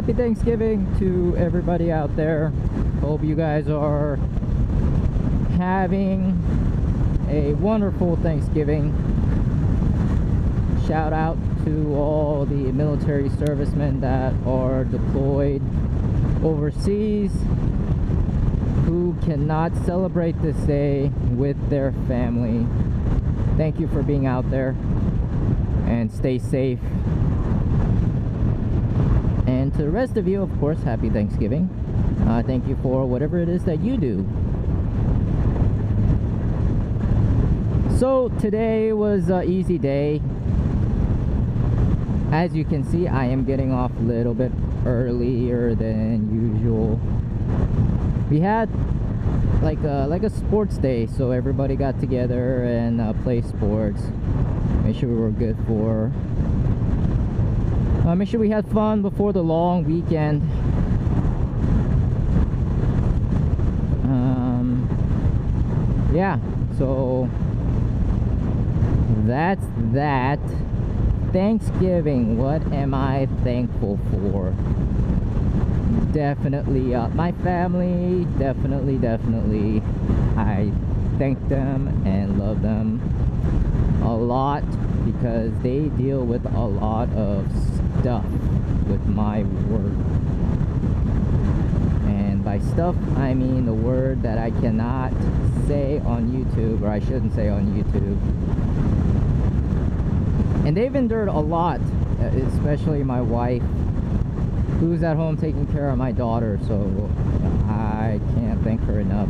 happy Thanksgiving to everybody out there. Hope you guys are having a wonderful Thanksgiving. Shout out to all the military servicemen that are deployed overseas who cannot celebrate this day with their family. Thank you for being out there, and stay safe. And to the rest of you, of course, happy Thanksgiving. Thank you for whatever it is that you do. So today was an easy day. As you can see, I am getting off a little bit earlier than usual. We had like a sports day, so everybody got together and play sports. Make sure we were good for make sure we had fun before the long weekend. Yeah, so that's that. Thanksgiving, what am I thankful for? Definitely my family. Definitely I thank them and love them a lot, because they deal with a lot of stuff with my work. And by stuff, I mean the word that I cannot say on YouTube, or I shouldn't say on YouTube. And they've endured a lot, especially my wife, who's at home taking care of my daughter, so I can't thank her enough.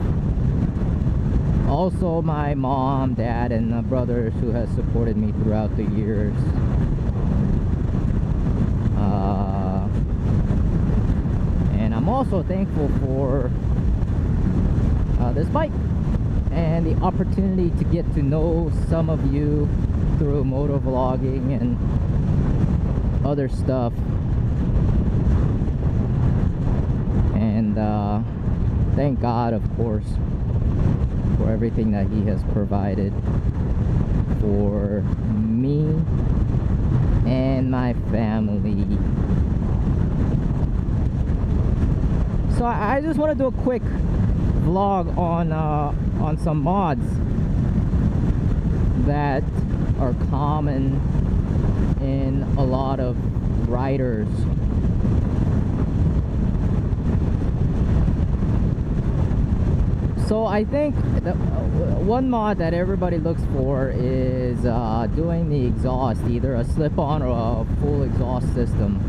Also my mom, dad, and brothers who has supported me throughout the years. And I'm also thankful for this bike and the opportunity to get to know some of you through moto vlogging and other stuff. And thank God, of course, for everything that he has provided for me and my family. So I just want to do a quick vlog on some mods that are common in a lot of riders. So I think one mod that everybody looks for is doing the exhaust, either a slip-on or a full exhaust system,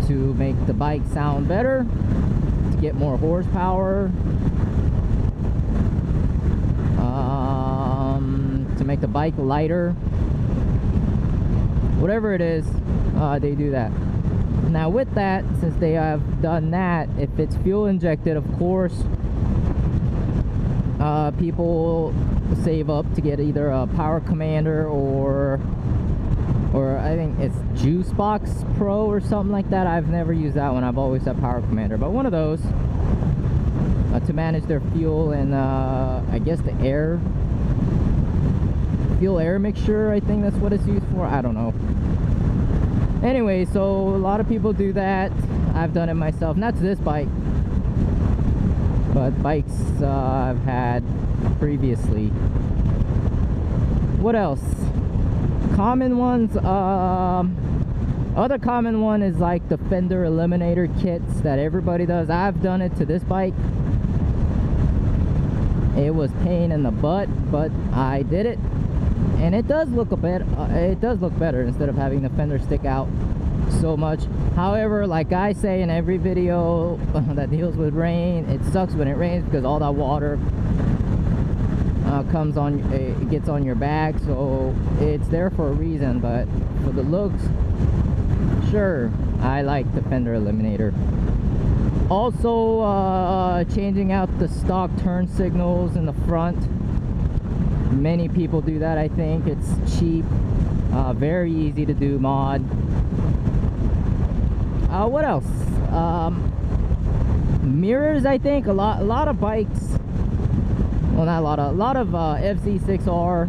to make the bike sound better, to get more horsepower, to make the bike lighter. Whatever it is, they do that. Now with that, since they have done that, if it's fuel injected, of course, people save up to get either a Power Commander or I think it's Juice Box Pro or something like that. I've never used that one. I've always had Power Commander, but one of those to manage their fuel and I guess the fuel air mixture. I think that's what it's used for. I don't know. Anyway, so a lot of people do that. I've done it myself. Not to this bike, but bikes I've had previously. What else? Common ones. Other common one is like the fender eliminator kits that everybody does. I've done it to this bike. It was pain in the butt, but I did it, and it does look a bit. It does look better instead of having the fender stick out so much. However, like I say in every video that deals with rain, it sucks when it rains because all that water comes on, it gets on your back. So it's there for a reason, but for the looks, sure, I like the fender eliminator. Also, changing out the stock turn signals in the front. Many people do that. I think it's cheap, very easy to do mod. What else? Mirrors. I think a lot of bikes, well, not a lot of FZ6R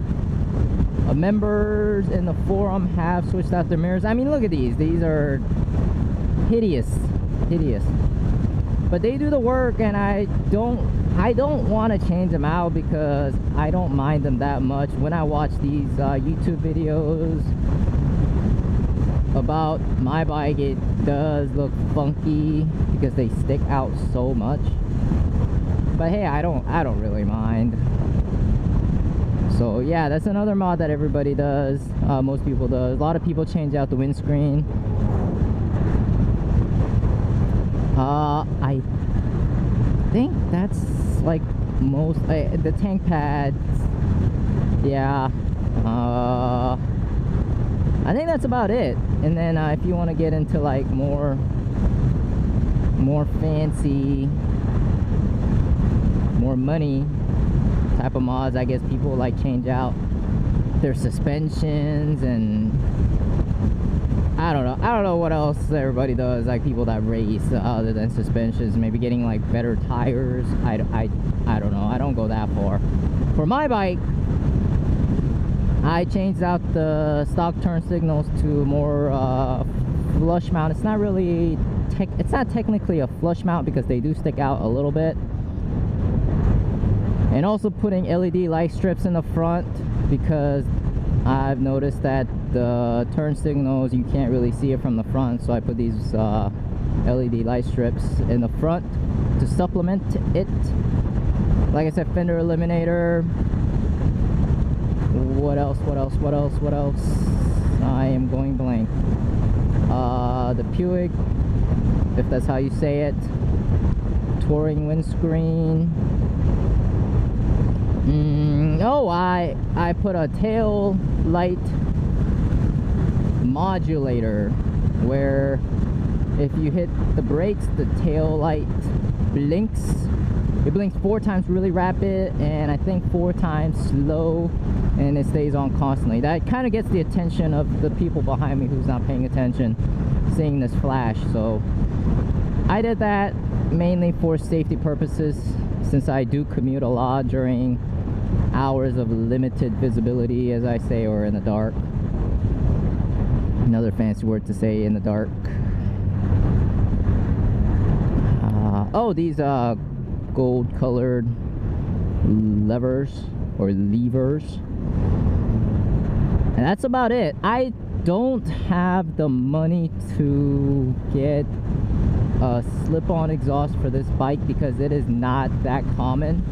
members in the forum have switched out their mirrors. I mean, look at these. These are hideous, hideous. But they do the work, and I don't want to change them out because I don't mind them that much. When I watch these YouTube videos about my bike, it does look funky because they stick out so much. But hey, I don't really mind. So yeah, that's another mod that everybody does. Most people does. A lot of people change out the windscreen. I think that's like most the tank pads. Yeah. I think that's about it. And then if you want to get into like more fancy, more money type of mods, I guess people like change out their suspensions, and I don't know what else everybody does. Like people that race other than suspensions, maybe getting like better tires. I don't know. I don't go that far. For my bike, I changed out the stock turn signals to more flush mount. It's not really it's not technically a flush mount because they do stick out a little bit. And also putting LED light strips in the front because I've noticed that the turn signals, you can't really see it from the front, so I put these LED light strips in the front to supplement it. Like I said, fender eliminator. What else? I am going blank. The Puig, if that's how you say it. Touring windscreen. Oh, I put a tail light modulator where if you hit the brakes, the tail light blinks. It blinks 4 times really rapid and I think 4 times slow, and it stays on constantly. That kind of gets the attention of the people behind me who's not paying attention, seeing this flash. So I did that mainly for safety purposes, since I do commute a lot during hours of limited visibility, as I say, or in the dark. Another fancy word to say, in the dark. Oh, these gold colored levers or levers, and that's about it. I don't have the money to get a slip-on exhaust for this bike because it is not that common.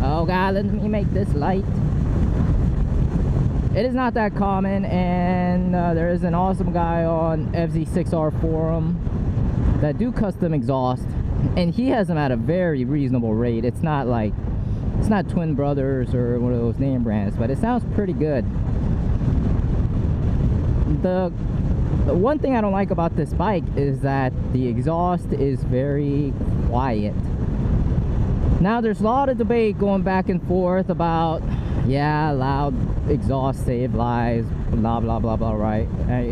Oh god, let me make this light. It is not that common, and there is an awesome guy on FZ6R forum that do custom exhaust, and he has them at a very reasonable rate. It's not like, it's not Twin Brothers or one of those name brands, but it sounds pretty good. The one thing I don't like about this bike is that the exhaust is very quiet. Now there's a lot of debate going back and forth about, yeah, loud exhaust save lives, blah blah blah blah, right?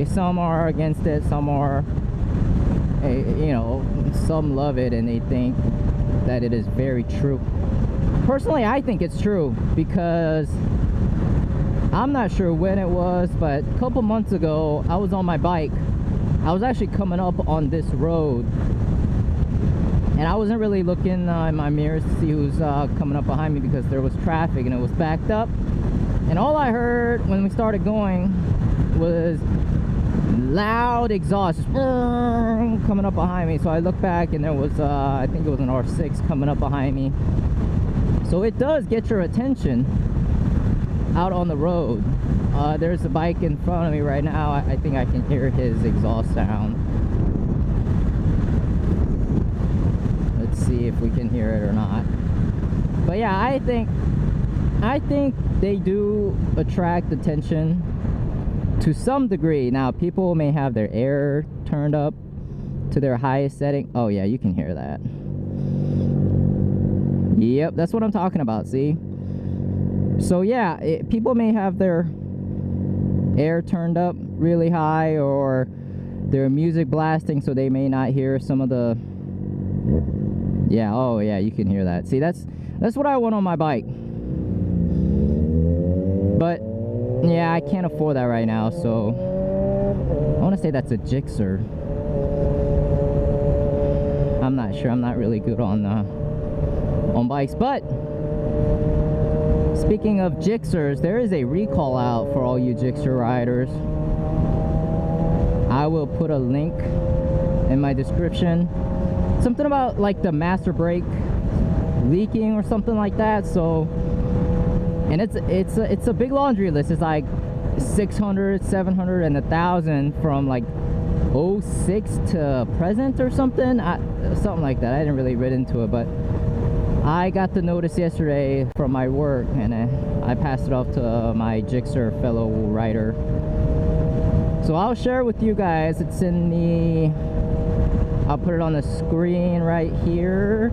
Some are against it, some are, you know, some love it and they think that it is very true. Personally, I think it's true because I'm not sure when it was, but a couple months ago I was on my bike. I was actually coming up on this road and I wasn't really looking in my mirrors to see who's coming up behind me because there was traffic and it was backed up, and all I heard when we started going was loud exhaust just coming up behind me. So I looked back and there was I think it was an R6 coming up behind me. So it does get your attention out on the road. There's a bike in front of me right now. I think I can hear his exhaust sound. Let's see if we can hear it or not. But yeah, I think they do attract attention to some degree. Now people may have their air turned up to their highest setting. Oh yeah, you can hear that. Yep, that's what I'm talking about, see? So yeah, people may have their air turned up really high or their music blasting, so they may not hear some of the, yeah, oh yeah, you can hear that. See, that's what I want on my bike. But yeah, I can't afford that right now, so I want to say that's a Gixxer. not sure. I'm not really good on bikes. But speaking of Gixxers, there is a recall out for all you Gixxer riders. I will put a link in my description. Something about like the master brake leaking or something like that. So, and it's a big laundry list. It's like 600, 700, and 1,000 from like 06 to present or something. Something like that. I didn't really read into it, but I got the notice yesterday from my work, and I passed it off to my Gixxer fellow rider. So I'll share it with you guys. It's in the, I'll put it on the screen right here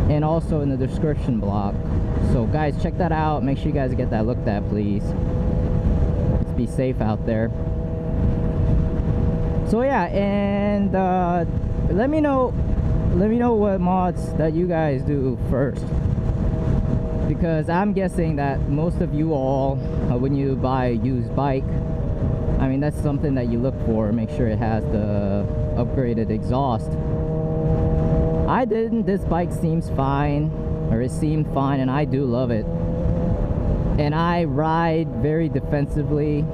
and also in the description block. So guys, check that out. Make sure you guys get that looked at, please. Let's be safe out there. So yeah, and let me know what mods that you guys do first, because I'm guessing that most of you all, when you buy a used bike, I mean, that's something that you look for. Make sure it has the upgraded exhaust. I didn't. This bike seems fine, or it seemed fine, and I do love it. And I ride very defensively,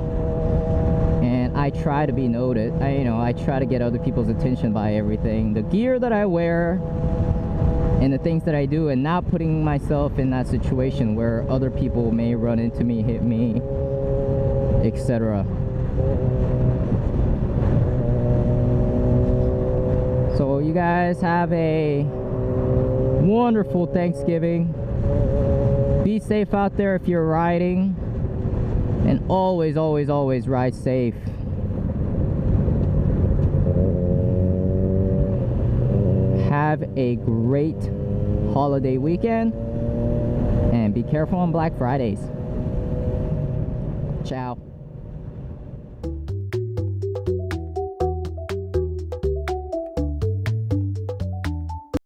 and I try to be noted. I try to get other people's attention by everything. The gear that I wear and the things that I do, and not putting myself in that situation where other people may run into me, hit me, etc. So you guys have a wonderful Thanksgiving. Be safe out there if you're riding, and always, always, always ride safe. Have a great holiday weekend, and be careful on Black Fridays. Ciao.